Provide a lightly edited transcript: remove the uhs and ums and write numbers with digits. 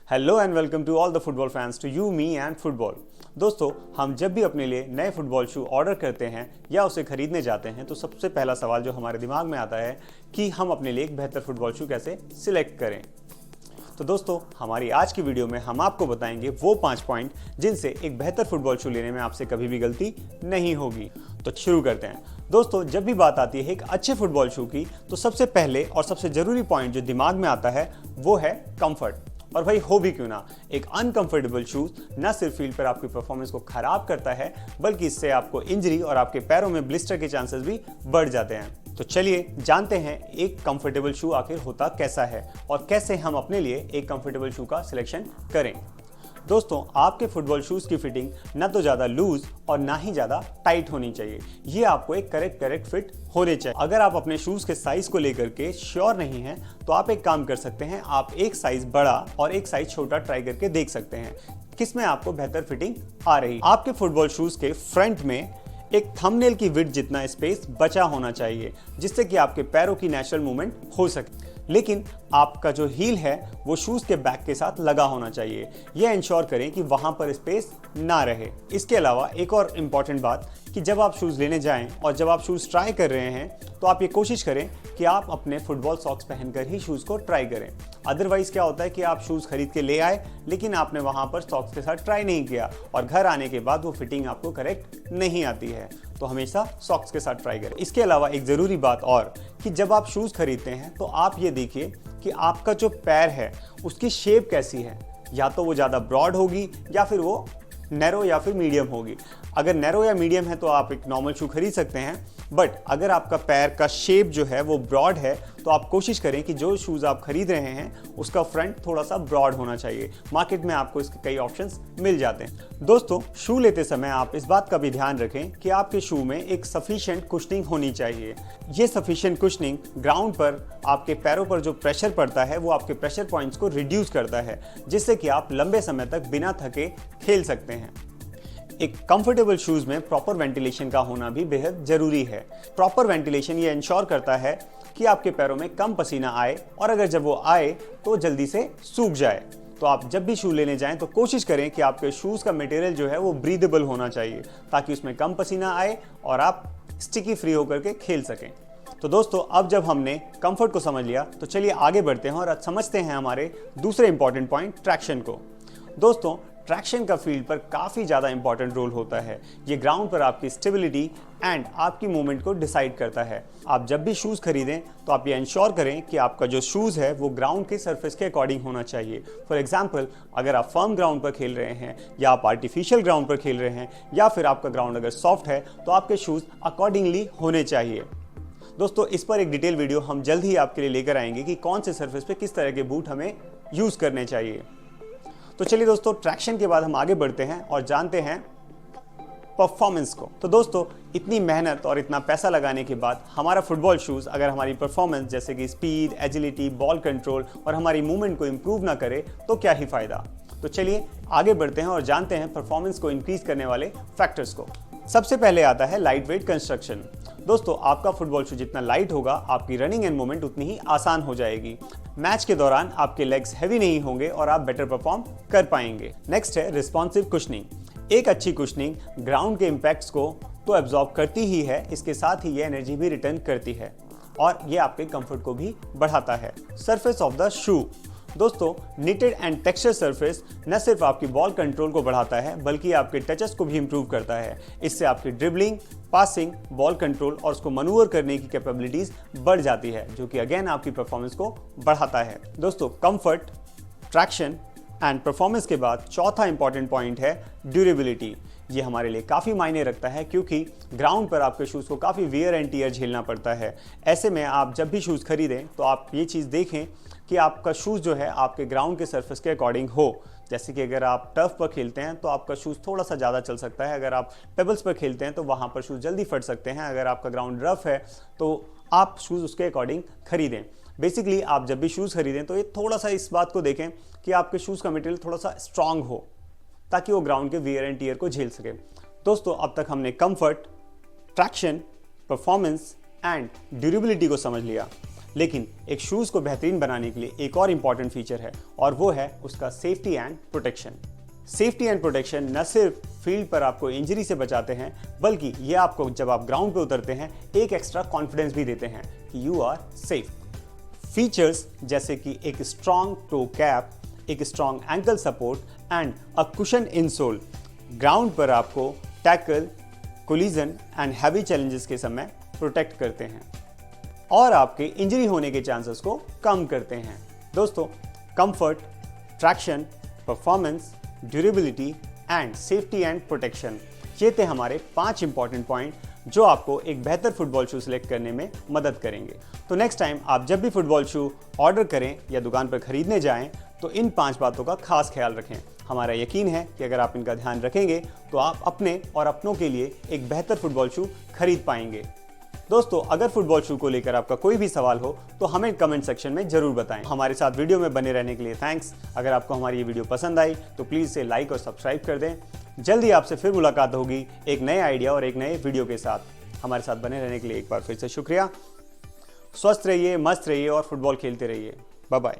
Hello and welcome to all the football fans to you me and football. दोस्तों, हम जब भी अपने लिए नए फुटबॉल शू ऑर्डर करते हैं या उसे खरीदने जाते हैं तो सबसे पहला सवाल जो हमारे दिमाग में आता है कि हम अपने लिए एक बेहतर फुटबॉल शू कैसे सिलेक्ट करें। तो दोस्तों, हमारी आज की वीडियो में हम आपको बताएंगे वो 5 पॉइंट जिनसे एक बेहतर फुटबॉल शू लेने में आपसे कभी भी गलती नहीं होगी। तो शुरू करते हैं। दोस्तों, जब भी बात आती है एक अच्छे फुटबॉल शू की तो सबसे पहले और सबसे जरूरी पॉइंट जो दिमाग में आता है वो है कंफर्ट। और भाई हो भी क्यों ना, एक अनकंफर्टेबल शूज न सिर्फ फील्ड पर आपकी परफॉर्मेंस को खराब करता है बल्कि इससे आपको इंजरी और आपके पैरों में ब्लिस्टर के चांसेस भी बढ़ जाते हैं। तो चलिए जानते हैं एक कंफर्टेबल शू आखिर होता कैसा है और कैसे हम अपने लिए एक कंफर्टेबल शू का सिलेक्शन करें। दोस्तों, आपके फुटबॉल शूज की फिटिंग ना तो ज्यादा लूज और ना ही ज्यादा टाइट होनी चाहिए। ये आपको एक करेक्ट फिट होने चाहिए। अगर आप अपने शूज के साइज को लेकर के श्योर नहीं हैं तो आप एक काम कर सकते हैं, आप एक साइज बड़ा और एक साइज छोटा ट्राई करके देख सकते हैं किसमें आपको बेहतर फिटिंग आ रही। आपके फुटबॉल शूज के फ्रंट में एक थंबनेल की विड्थ जितना स्पेस बचा होना चाहिए जिससे कि आपके पैरों की नेचुरल मूवमेंट हो सके, लेकिन आपका जो हील है वो शूज के बैक के साथ लगा होना चाहिए। यह इंश्योर करें कि वहां पर स्पेस ना रहे। इसके अलावा एक और इम्पॉर्टेंट बात कि जब आप शूज लेने जाएं और जब आप शूज ट्राई कर रहे हैं तो आप ये कोशिश करें कि आप अपने फुटबॉल सॉक्स पहनकर ही शूज को ट्राई करें। अदरवाइज क्या होता है कि आप शूज खरीद के ले आए लेकिन आपने वहां पर सॉक्स के साथ ट्राई नहीं किया और घर आने के बाद वो फिटिंग आपको करेक्ट नहीं आती है। तो हमेशा सॉक्स के साथ ट्राई करें। इसके अलावा एक जरूरी बात और कि जब आप शूज खरीदते हैं तो आप ये देखिए कि आपका जो पैर है उसकी शेप कैसी है। या तो वो ज़्यादा ब्रॉड होगी या फिर वो नैरो या फिर मीडियम होगी। अगर नैरो या मीडियम है तो आप एक नॉर्मल शू खरीद सकते हैं, बट अगर आपका पैर का शेप जो है वो ब्रॉड है तो आप कोशिश करें कि जो शूज़ आप खरीद रहे हैं उसका फ्रंट थोड़ा सा ब्रॉड होना चाहिए। मार्केट में आपको इसके कई ऑप्शंस मिल जाते हैं। दोस्तों, शू लेते समय आप इस बात का भी ध्यान रखें कि आपके शू में एक सफिशिएंट कुशनिंग होनी चाहिए। ये सफिशिएंट कुशनिंग ग्राउंड पर आपके पैरों पर जो प्रेशर पड़ता है वो आपके प्रेशर पॉइंट्स को रिड्यूस करता है जिससे कि आप लंबे समय तक बिना थके खेल सकते हैं। एक कंफर्टेबल शूज में प्रॉपर वेंटिलेशन का होना भी बेहद जरूरी है। प्रॉपर वेंटिलेशन ये इंश्योर करता है कि आपके पैरों में कम पसीना आए और अगर जब वो आए तो जल्दी से सूख जाए। तो आप जब भी शू लेने जाएं तो कोशिश करें कि आपके शूज का मटेरियल जो है वो ब्रीदेबल होना चाहिए ताकि उसमें कम पसीना आए और आप स्टिकी फ्री होकर के खेल सकें। तो दोस्तों, अब जब हमने कंफर्ट को समझ लिया तो चलिए आगे बढ़ते हैं और आज समझते हैं हमारे दूसरे इंपॉर्टेंट पॉइंट ट्रैक्शन को। दोस्तों, ट्रैक्शन का फील्ड पर काफ़ी ज़्यादा इंपॉर्टेंट रोल होता है। ये ग्राउंड पर आपकी स्टेबिलिटी एंड आपकी मूवमेंट को डिसाइड करता है। आप जब भी शूज़ खरीदें तो आप ये इंश्योर करें कि आपका जो शूज़ है वो ग्राउंड के सरफेस के अकॉर्डिंग होना चाहिए। फॉर एग्जांपल, अगर आप फर्म ग्राउंड पर खेल रहे हैं या आप आर्टिफिशियल ग्राउंड पर खेल रहे हैं या फिर आपका ग्राउंड अगर सॉफ्ट है तो आपके शूज़ अकॉर्डिंगली होने चाहिए। दोस्तों, इस पर एक डिटेल वीडियो हम जल्द ही आपके लिए लेकर आएंगे कि कौन से सरफेस पे किस तरह के बूट हमें यूज़ करने चाहिए। तो चलिए दोस्तों, ट्रैक्शन के बाद हम आगे बढ़ते हैं और जानते हैं परफॉर्मेंस को। तो दोस्तों, इतनी मेहनत और इतना पैसा लगाने के बाद हमारा फुटबॉल शूज़ अगर हमारी परफॉर्मेंस जैसे कि स्पीड, एजिलिटी, बॉल कंट्रोल और हमारी मूवमेंट को इम्प्रूव ना करे तो क्या ही फायदा। तो चलिए आगे बढ़ते हैं और जानते हैं परफॉर्मेंस को इंक्रीज करने वाले फैक्टर्स को। सबसे पहले आता है लाइट वेट कंस्ट्रक्शन। दोस्तों, आपका फुटबॉल शू जितना लाइट होगा आपकी रनिंग एंड मूवमेंट उतनी ही आसान हो जाएगी। मैच के दौरान आपके लेग्स हैवी नहीं होंगे और आप बेटर परफॉर्म कर पाएंगे। नेक्स्ट है रिस्पॉन्सिव कुशनिंग। एक अच्छी कुशनिंग ग्राउंड के इम्पैक्ट्स को तो एब्जॉर्ब करती ही है, इसके साथ ही ये एनर्जी भी रिटर्न करती है और ये आपके कंफर्ट को भी बढ़ाता है। Surface of the shoe. दोस्तों, निटेड एंड टेक्सचर सरफेस न सिर्फ आपकी बॉल कंट्रोल को बढ़ाता है बल्कि आपके टचेस को भी इंप्रूव करता है। इससे आपकी ड्रिबलिंग, पासिंग, बॉल कंट्रोल और उसको मनूवर करने की कैपेबिलिटीज बढ़ जाती है जो कि अगेन आपकी परफॉर्मेंस को बढ़ाता है। दोस्तों, कंफर्ट, ट्रैक्शन एंड परफॉर्मेंस के बाद चौथा इंपॉर्टेंट पॉइंट है ड्यूरेबिलिटी। ये हमारे लिए काफ़ी मायने रखता है क्योंकि ग्राउंड पर आपके शूज़ को काफ़ी वियर एंड टीयर झेलना पड़ता है। ऐसे में आप जब भी शूज़ खरीदें तो आप ये चीज़ देखें कि आपका शूज़ जो है आपके ग्राउंड के सरफेस के अकॉर्डिंग हो। जैसे कि अगर आप टर्फ पर खेलते हैं तो आपका शूज़ थोड़ा सा ज़्यादा चल सकता है, अगर आप पेबल्स पर खेलते हैं तो वहाँ पर शूज़ जल्दी फट सकते हैं। अगर आपका ग्राउंड रफ है तो आप शूज़ उसके अकॉर्डिंग खरीदें। बेसिकली आप जब भी शूज़ खरीदें तो ये थोड़ा सा इस बात को देखें कि आपके शूज़ का मटेरियल थोड़ा सा स्ट्रांग हो ताकि वो ग्राउंड के वियर एंड टीयर को झेल सके। दोस्तों, अब तक हमने comfort, traction, performance and durability को समझ लिया। लेकिन एक शूज़ को बेहतरीन बनाने के लिए एक और इम्पॉर्टेंट फीचर है और वो है उसका safety and protection. Safety and protection न सिर्फ फील्ड पर आपको इंजरी से बचाते हैं, बल्कि ये आपको जब आप ग्राउंड पे उतरते हैं एक एक्स्ट्रा कॉन्फिडेंस भी देते हैं कि यू आर सेफ। फीचर्स जैसे कि एक स्ट्रॉन्ग टो कैप, एक strong ankle support and a cushion insole ground पर आपको tackle, collision and heavy challenges के समय प्रोटेक्ट करते हैं और आपके इंजरी होने के चांसेस को कम करते हैं। दोस्तों, comfort, traction, performance, durability and safety and protection, ये थे हमारे 5 इंपॉर्टेंट पॉइंट जो आपको एक बेहतर फुटबॉल शू सिलेक्ट करने में मदद करेंगे। तो नेक्स्ट टाइम आप जब भी फुटबॉल शू ऑर्डर करें या दुकान पर खरीदने जाएं तो इन 5 बातों का खास ख्याल रखें। हमारा यकीन है कि अगर आप इनका ध्यान रखेंगे तो आप अपने और अपनों के लिए एक बेहतर फुटबॉल शू खरीद पाएंगे। दोस्तों, अगर फुटबॉल शू को लेकर आपका कोई भी सवाल हो तो हमें कमेंट सेक्शन में जरूर बताएं। हमारे साथ वीडियो में बने रहने के लिए थैंक्स। अगर आपको हमारी ये वीडियो पसंद आई तो प्लीज़ इसे लाइक और सब्सक्राइब कर दें। जल्दी आपसे फिर मुलाकात होगी एक नए आइडिया और एक नए वीडियो के साथ। हमारे साथ बने रहने के लिए एक बार फिर से शुक्रिया। स्वस्थ रहिए, मस्त रहिए और फुटबॉल खेलते रहिए। Bye bye.